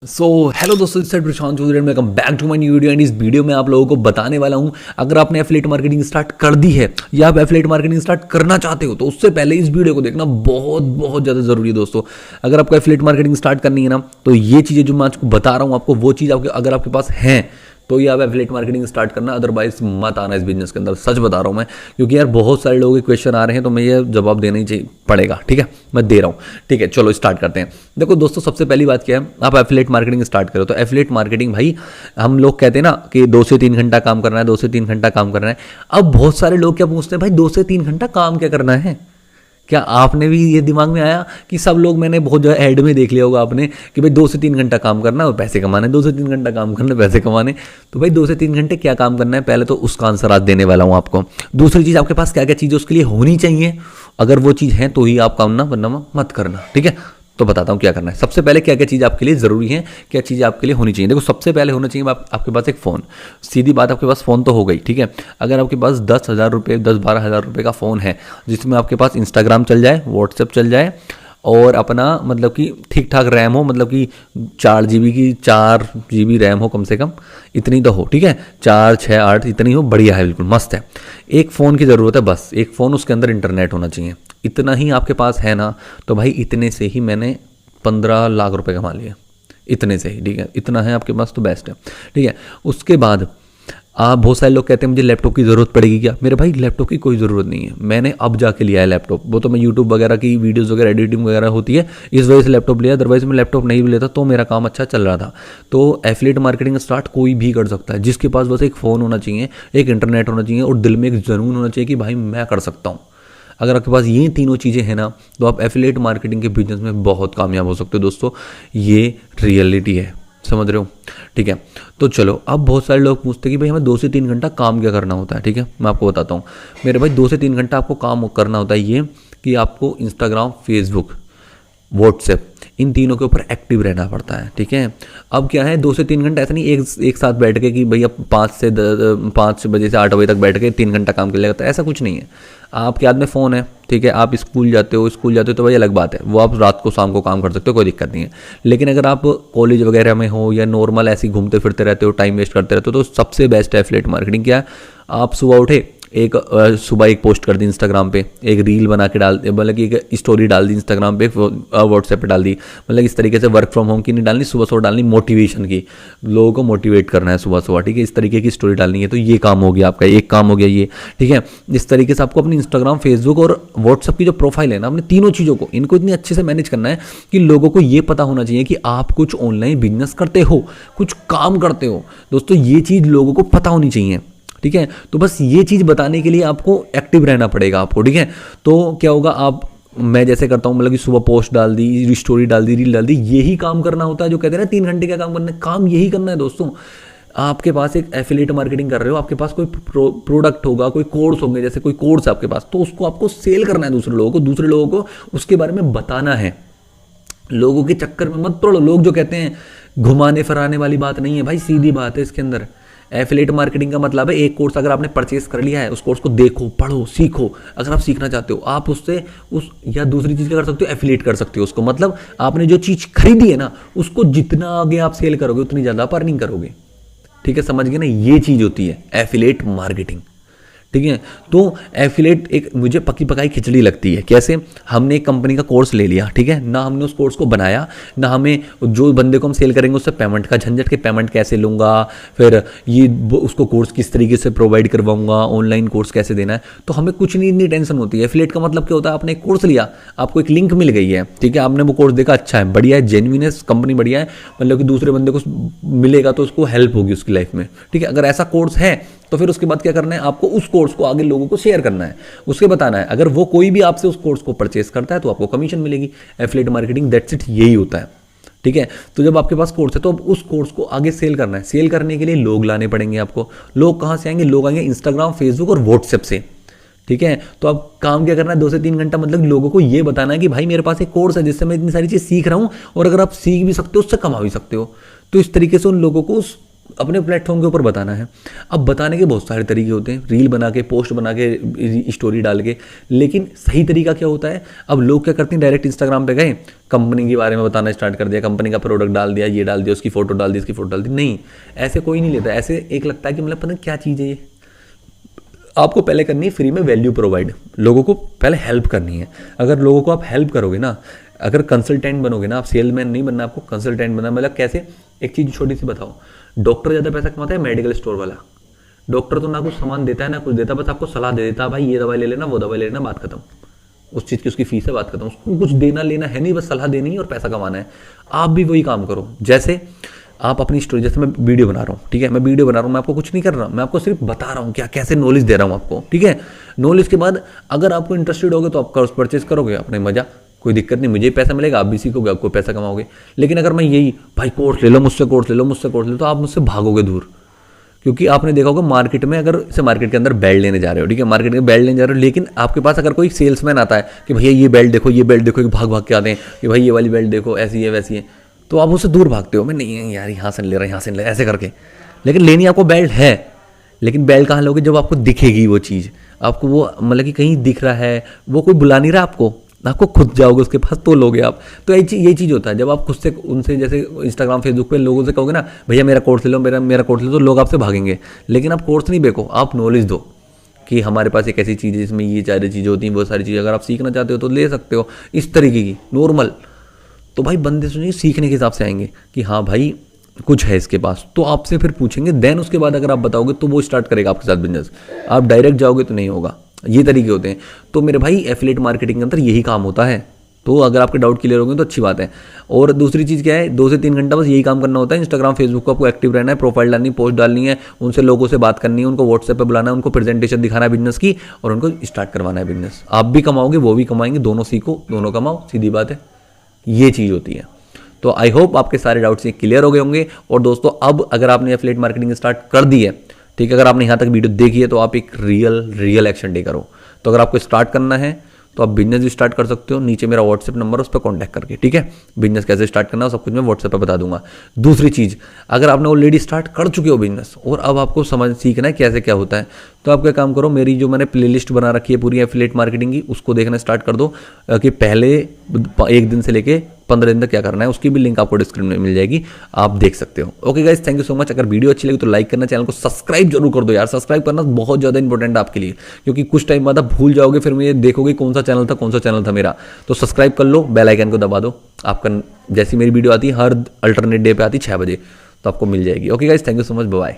सो hello दोस्तों, इस side Prashant Chaudhary, welcome back to my new video. And इस वीडियो में आप लोगों को बताने वाला हूं, अगर आपने एफिलिएट मार्केटिंग स्टार्ट कर दी है या आप एफिलिएट मार्केटिंग स्टार्ट करना चाहते हो तो उससे पहले इस वीडियो को देखना बहुत बहुत ज़्यादा ज़रूरी है दोस्तों। अगर आपको एफिलिएट मार्केटिंग स्टार्ट करनी है ना, तो ये चीज़ें जो मैं आपको बता रहा हूँ आपको, वो चीज़ आपके अगर आपके पास है तो ये आप एफिलिएट मार्केटिंग स्टार्ट करना, अदरवाइज मत आना इस बिजनेस के अंदर। सच बता रहा हूँ मैं, क्योंकि यार बहुत सारे लोगों के क्वेश्चन आ रहे हैं तो मैं ये जवाब देना ही चाहिए पड़ेगा। ठीक है, मैं दे रहा हूँ। ठीक है, चलो स्टार्ट करते हैं। देखो दोस्तों, सबसे पहली बात क्या है, आप एफिलिएट मार्केटिंग स्टार्ट करो तो एफिलिएट मार्केटिंग भाई, हम लोग कहते हैं ना कि 2 से 3 घंटा काम करना है, 2 से 3 घंटा काम करना है। अब बहुत सारे लोग क्या पूछते हैं, भाई 2 से 3 घंटा काम क्या करना है? क्या आपने भी ये दिमाग में आया कि सब लोग, मैंने बहुत जगह ऐड में देख लिया होगा आपने कि भाई 2 से 3 घंटा काम करना और पैसे कमाने, 2 से 3 घंटा काम करना पैसे कमाने। तो भाई 2 से 3 घंटे क्या काम करना है, पहले तो उसका आंसर आज देने वाला हूँ आपको। दूसरी चीज़, आपके पास क्या क्या चीज़ें उसके लिए होनी चाहिए, अगर वो चीज़ है तो ही आप काम ना, वरना मत करना। ठीक है, तो बताता हूँ क्या करना है। सबसे पहले क्या क्या चीज़ आपके लिए ज़रूरी है, क्या चीज़ आपके लिए होनी चाहिए। देखो, सबसे पहले होना चाहिए आपके पास एक फ़ोन। सीधी बात, आपके पास फ़ोन तो हो गई। ठीक है, अगर आपके पास 10,000 रुपये, 10-12 हज़ार रुपये का फ़ोन है जिसमें आपके पास इंस्टाग्राम चल जाए, व्हाट्सएप चल जाए और अपना मतलब कि ठीक ठाक रैम हो, मतलब कि 4 GB की 4 GB रैम हो कम से कम, इतनी तो हो। ठीक है, 4, 6, 8 इतनी हो, बढ़िया है, बिल्कुल मस्त है। एक फ़ोन की ज़रूरत है, बस एक फ़ोन, उसके अंदर इंटरनेट होना चाहिए। इतना ही आपके पास है ना, तो भाई इतने से ही मैंने 15 लाख रुपए कमा लिए, इतने से ही। ठीक है, इतना है आपके पास तो बेस्ट है। ठीक है, उसके बाद आप, बहुत सारे लोग कहते हैं मुझे लैपटॉप की ज़रूरत पड़ेगी क्या? मेरे भाई लैपटॉप की कोई ज़रूरत नहीं है, मैंने अब जाके लिया है लैपटॉप। वो तो मैं यूट्यूब वगैरह की वीडियोस वगैरह एडिटिंग वगैरह होती है, इस वजह से लैपटॉप लिया, अदरवाइज मैं लैपटॉप नहीं भी लेता तो मेरा काम अच्छा चल रहा था। तो एफिलिएट मार्केटिंग स्टार्ट कोई भी कर सकता है, जिसके पास बस एक फ़ोन होना चाहिए, एक इंटरनेट होना चाहिए और दिल में एक जुनून होना चाहिए कि भाई मैं कर सकता हूँ। अगर आपके पास ये तीनों चीज़ें हैं ना, तो आप एफिलिएट मार्केटिंग के बिजनेस में बहुत कामयाब हो सकते हो दोस्तों। ये रियलिटी है, समझ रहे हो? ठीक है, तो चलो, अब बहुत सारे लोग पूछते हैं कि भाई हमें 2 से 3 घंटा काम क्या करना होता है। ठीक है, मैं आपको बताता हूँ। मेरे भाई 2 से 3 घंटा आपको काम करना होता है ये कि आपको इंस्टाग्राम, फेसबुक, व्हाट्सएप, इन तीनों के ऊपर एक्टिव रहना पड़ता है। ठीक है, अब क्या है, 2 से 3 घंटा ऐसा नहीं एक साथ बैठ के कि भैया 5 बजे से 8 बजे तक बैठ के 3 घंटा काम कर लेगा, ऐसा कुछ नहीं है। आपके हाथ में फ़ोन है, ठीक है, आप स्कूल जाते हो तो भाई अलग बात है, वो आप रात को शाम को काम कर सकते हो, कोई दिक्कत नहीं है। लेकिन अगर आप कॉलेज वगैरह में हो या नॉर्मल ऐसे घूमते फिरते रहते हो, टाइम वेस्ट करते रहते हो, तो सबसे बेस्ट है एफिलिएट मार्केटिंग। क्या है, आप सुबह उठे, सुबह एक पोस्ट कर दी इंस्टाग्राम पे, एक रील बना के डाल, मतलब कि एक स्टोरी डाल दी इंस्टाग्राम पे, व्हाट्सएप पे डाल दी। मतलब इस तरीके से वर्क फ्रॉम होम की नहीं डालनी, सुबह सुबह डालनी मोटिवेशन की, लोगों को मोटिवेट करना है सुबह सुबह। ठीक है, इस तरीके की स्टोरी डालनी है, तो ये काम हो गया आपका, एक काम हो गया ये। ठीक है, इस तरीके से आपको अपनी इंस्टाग्राम, फेसबुक और व्हाट्सएप की जो प्रोफाइल है ना, अपने तीनों चीज़ों को, इनको इतनी अच्छे से मैनेज करना है कि लोगों को ये पता होना चाहिए कि आप कुछ ऑनलाइन बिजनेस करते हो, कुछ काम करते हो। दोस्तों, ये चीज़ लोगों को पता होनी चाहिए। ठीक है, तो बस ये चीज़ बताने के लिए आपको एक्टिव रहना पड़ेगा आपको। ठीक है, तो क्या होगा, आप, मैं जैसे करता हूँ, मतलब कि सुबह पोस्ट डाल दी, स्टोरी डाल दी, रील डाल दी, यही काम करना होता है। जो कहते हैं ना 3 घंटे का काम करना है, काम यही करना है दोस्तों। आपके पास एक एफिलिएट मार्केटिंग कर रहे हो, आपके पास कोई प्रोडक्ट होगा, कोई कोर्स होंगे, जैसे कोई कोर्स है आपके पास, तो उसको आपको सेल करना है दूसरे लोगों को उसके बारे में बताना है। लोगों के चक्कर में मत पड़ो। लोग जो कहते हैं, घुमाने फिराने वाली बात नहीं है भाई, सीधी बात है इसके अंदर। एफिलिएट मार्केटिंग का मतलब है, एक कोर्स अगर आपने परचेस कर लिया है, उस कोर्स को देखो, पढ़ो, सीखो। अगर आप सीखना चाहते हो, आप उससे या दूसरी चीज़ क्या कर सकते हो, एफिलिएट कर सकते हो उसको। मतलब आपने जो चीज़ खरीदी है ना, उसको जितना आगे आप सेल करोगे उतनी ज़्यादा आप अर्निंग करोगे। ठीक है, समझ गए ना? ये चीज़ होती है एफिलिएट मार्केटिंग। ठीक है, तो एफिलिएट एक मुझे पकी पकाई खिचड़ी लगती है। कैसे? हमने एक कंपनी का कोर्स ले लिया, ठीक है, ना हमने उस कोर्स को बनाया, ना हमें जो बंदे को हम सेल करेंगे उससे पेमेंट का झंझट, के पेमेंट कैसे लूँगा, फिर ये उसको कोर्स किस तरीके से प्रोवाइड करवाऊंगा, ऑनलाइन कोर्स कैसे देना है, तो हमें कुछ नहीं, इतनी टेंशन होती है। एफिलिएट का मतलब क्या होता है, आपने एक कोर्स लिया, आपको एक लिंक मिल गई है, ठीक है, आपने वो कोर्स देखा, अच्छा है, बढ़िया है, जेन्युइन है, कंपनी बढ़िया है, मतलब कि दूसरे बंदे को मिलेगा तो उसको हेल्प होगी उसकी लाइफ में। ठीक है, अगर ऐसा कोर्स है तो फिर उसके बाद क्या करना है, आपको उस कोर्स को आगे लोगों को शेयर करना है, उसके बताना है। अगर वो कोई भी आपसे उस कोर्स को परचेस करता है तो आपको कमीशन मिलेगी। एफिलिएट मार्केटिंग, दैट्स इट, यही होता है। ठीक है, तो जब आपके पास कोर्स है तो अब उस कोर्स को आगे सेल करना है। सेल करने के लिए लोग लाने पड़ेंगे आपको। लोग कहाँ से आएंगे? लोग आएंगे इंस्टाग्राम, फेसबुक और व्हाट्सएप से। ठीक है, तो अब काम क्या करना है, 2 से 3 घंटा, मतलब लोगों को ये बताना है कि भाई मेरे पास एक कोर्स है जिससे मैं इतनी सारी चीज़ सीख रहा हूँ, और अगर आप सीख भी सकते हो उससे कमा भी सकते हो। तो इस तरीके से उन लोगों को उस अपने प्लेटफॉर्म के ऊपर बताना है। अब बताने के बहुत सारे तरीके होते हैं, रील बना के, पोस्ट बना के, स्टोरी डाल के, लेकिन सही तरीका क्या होता है? अब लोग क्या करते हैं, डायरेक्ट इंस्टाग्राम पे गए, कंपनी के बारे में बताना स्टार्ट कर दिया, कंपनी का प्रोडक्ट डाल दिया, ये डाल दिया, उसकी फोटो डाल दी, इसकी फोटो डाल दी। नहीं, ऐसे कोई नहीं लेता। ऐसे एक लगता है कि मतलब पता नहीं क्या चीज़ है ये। आपको पहले करनी है फ्री में वैल्यू प्रोवाइड, लोगों को पहले हेल्प करनी है। अगर लोगों को आप हेल्प करोगे ना, अगर कंसल्टेंट बनोगे ना, आप सेलमैन नहीं बनना, आपको कंसल्टेंट बनना। मतलब कैसे? एक चीज़ छोटी सी बताओ, डॉक्टर ज़्यादा पैसा कमाता है मेडिकल स्टोर वाला? डॉक्टर तो ना कुछ सामान देता है ना कुछ देता, बस आपको सलाह दे देता है, भाई ये दवाई ले लेना, वो दवाई ले लेना, बात खत्म। उस चीज़ की उसकी फीस है, बात खत्म। उसको कुछ देना लेना है नहीं, बस सलाह देनी है और पैसा कमाना है। आप भी वही काम करो। जैसे आप अपनी स्टोरी, जैसे मैं वीडियो बना रहा हूँ, ठीक है, मैं वीडियो बना रहा हूँ, मैं आपको कुछ नहीं कर रहा, मैं आपको सिर्फ बता रहा हूँ क्या कैसे नॉलेज दे रहा हूँ आपको, ठीक है। नॉलेज के बाद अगर आपको इंटरेस्टेड होगे तो आप कोर्स परचेज करोगे, अपने मजा, कोई दिक्कत नहीं, मुझे पैसा मिलेगा, आप भी सीखोगे, आपको पैसा कमाओगे। लेकिन अगर मैं यही, भाई कोर्स ले लो मुझसे, कोर्स ले लो मुझसे, कोर्स ले लो, तो आप मुझसे भागोगे दूर। क्योंकि आपने देखा होगा मार्केट में, अगर से मार्केट के अंदर बेल्ट लेने जा रहे हो, ठीक है, मार्केट में बेल्ट लेने जा रहे हो, लेकिन आपके पास अगर कोई सेल्समैन आता है कि भैया ये बेल्ट देखो, ये बेल्ट देखो, भाग भाग के आते हैं कि भाई ये वाली बेल्ट देखो, ऐसी है वैसी है, तो आप उससे दूर भागते हो। मैं नहीं यार, यहाँ से ले रहा, यहाँ से ले रहा, ऐसे करके। लेकिन लेनी आपको बेल्ट है, लेकिन बेल्ट कहाँ लोगे? जब आपको दिखेगी वो चीज़, आपको वो मतलब कि कहीं दिख रहा है, वो कोई बुला नहीं रहा आपको, आपको खुद जाओगे उसके पास तो लोगे आप। तो ये चीज़ होता है, जब आप खुद से उनसे, जैसे इंस्टाग्राम फेसबुक पे लोगों से कहोगे ना, भैया मेरा कोर्स ले लो, मेरा कोर्स ले लो, तो लोग आपसे भागेंगे। लेकिन आप कोर्स नहीं बेचो, आप नॉलेज दो कि हमारे पास एक ऐसी चीज़ है जिसमें ये सारी चीज़ें होती हैं, वो सारी चीज़ें अगर आप सीखना चाहते हो तो ले सकते हो, इस तरीके की नॉर्मल। तो भाई बंदे सुनिए सीखने के हिसाब से आएंगे कि हाँ भाई कुछ है इसके पास, तो आपसे फिर पूछेंगे, देन उसके बाद अगर आप बताओगे तो वो स्टार्ट करेगा आपके साथ बिजनेस। आप डायरेक्ट जाओगे तो नहीं होगा। ये तरीके होते हैं। तो मेरे भाई एफिलिएट मार्केटिंग के अंदर यही काम होता है। तो अगर आपके डाउट क्लियर होंगे तो अच्छी बात है। और दूसरी चीज़ क्या है, 2 से 3 घंटा बस यही काम करना होता है। इंस्टाग्राम फेसबुक को आपको एक्टिव रहना है, प्रोफाइल डालनी, पोस्ट डालनी है, उनसे लोगों से बात करनी है, उनको व्हाट्सएप पे बुलाना है, उनको प्रेजेंटेशन दिखाना है बिजनेस की, और उनको स्टार्ट करवाना है बिजनेस। आप भी कमाओगे, वो भी कमाएंगे, दोनों सीखो, दोनों कमाओ, सीधी बात है। ये चीज़ होती है। तो आई होप आपके सारे डाउट्स ये क्लियर हो गए होंगे। और दोस्तों अब अगर आपने एफिलिएट मार्केटिंग स्टार्ट कर दी है, ठीक है, अगर आपने यहाँ तक वीडियो देखी है तो आप एक रियल एक्शन डे करो। तो अगर आपको स्टार्ट करना है तो आप बिजनेस भी स्टार्ट कर सकते हो। नीचे मेरा व्हाट्सएप नंबर है, उस पर कॉन्टैक्ट करके, ठीक है। बिजनेस कैसे स्टार्ट करना है सब कुछ मैं व्हाट्सएप पे बता दूंगा। दूसरी चीज़, अगर आपने ऑलरेडी स्टार्ट कर चुके हो बिजनेस और अब आपको सीखना है कैसे क्या होता है, तो आप क्या काम करो, मेरी जो मैंने प्लेलिस्ट बना रखी है पूरी एफिलिएट मार्केटिंग की, उसको देखना स्टार्ट कर दो कि पहले 1 दिन से लेके 15 दिन तक क्या करना है। उसकी भी लिंक आपको डिस्क्रिप्शन में मिल जाएगी, आप देख सकते हो। Okay guys, thank you so much. अगर वीडियो अच्छी लगी तो लाइक करना, चैनल को सब्सक्राइब जरूर कर दो यार। सब्सक्राइब करना बहुत ज़्यादा इंपॉर्टेंट है आपके लिए, क्योंकि कुछ टाइम बाद आप भूल जाओगे, फिर मुझे देखोगे कौन सा चैनल था मेरा। तो सब्सक्राइब कर लो, बेल आइकन को दबा दो। आपका जैसी मेरी वीडियो आती है हर अल्टरनेट डे पे आती है 6 बजे, तो आपको मिल जाएगी। Okay guys, thank you so much, bye.